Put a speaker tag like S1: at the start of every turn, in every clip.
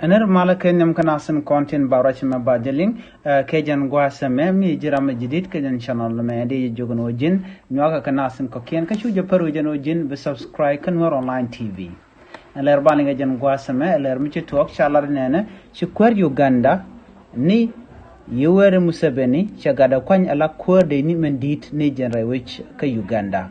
S1: Aner malake nyam kanasin content barach me bajeling kejan gwasame mi jirama jidit kejan channel me de jogon ojin nyoga kanasin kokien ka chuja paru jan ojin be subscribe kanwar online tv aler balinga jan gwasame aler mi chitok chalar nene chikwar Uganda ni Yoweri Museveni chagada kwany ala kwerde ni mendit ni jenre wich ka Uganda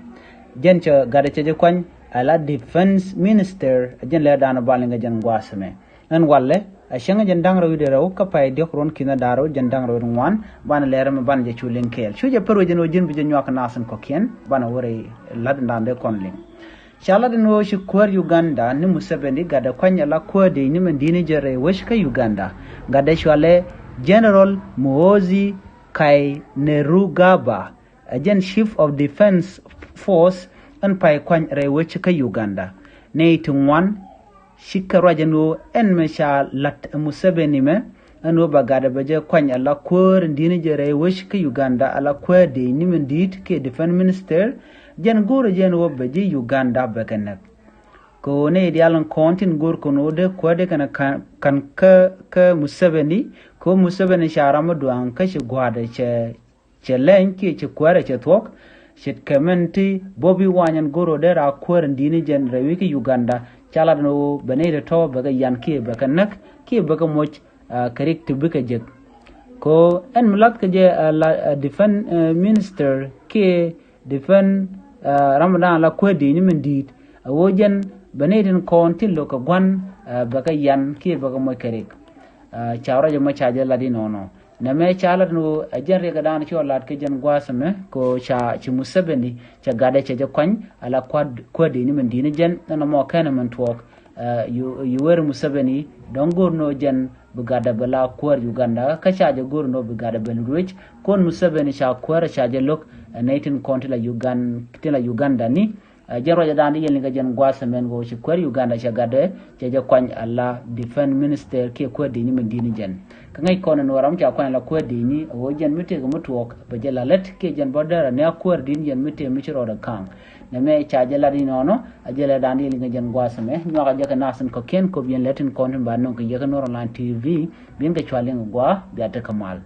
S1: jen cha gada chaje kwany ala defense minister jen le dana balinga jan gwasame an walle a shanga jandang rawi de raw ka pay de ron kina daro jandang rawi wan bana lera me ban je chulen kel chuje pero jeno jin bi nyak nasan ko ken bana wore lad ndande konling chala de no shi kwar Uganda ni Museveni gada kwanya la kwade ni men dini jere wesh ka Uganda gada shwale General Muhoozi Kainerugaba agent chief of defense force an pay kwany re wesh ka Uganda ne tungwan shikara jano en mesha lat Museveni me ano bagada baje kwanya la kwor ndini jere wesh ka Uganda ala kwade ni mendit ke defense minister jen goro jen wo baje Uganda bakanak ko ne dialan kontin gor kono de kwade kana kan ka Museveni ko Museveni sharama duan ka shi gwada che lenki che kware che tok shit kamenti Bobi Wine goro de ra kwor ndini jen rewi ka Uganda chala no benede to baga yan ke baga nak ke baga moch karik to bika jek ko en mlat ke je la defense minister ke defense ramadan la kwedi ni mendit wojen benede ko tillo ko gwan baga yan ke baga moch karik chawra je ma chaje la di nono na me chala no ajen rega dan ci lat ke jen gwasame ko cha ci Museveni cha gade cha kwany ala kwadi ni mendini jen na mo kana man tok Yoweri Museveni don gorno jen bugada bala kwar Uganda ka cha je gorno bugada belruch kon Museveni cha kwar cha je lok 19 kontila Uganda ni jero ja dandi yel nga jen gwasame go ci kwar Uganda cha gade cha kwany ala defense minister ke kwadi ni mendini jen kangai kono no ram cha kwan la kwadi ni wo jen mite go mutuok be jela let ke jen bodara ne kwadi ni jen mite michiro da kang ne me cha jela di nono ajela dandi li nga jen gwasame nyoga jaka nasen ko ken ko bien letin kono ba non ko yeka no online tv bien ga chwalen gwa bi ata kamal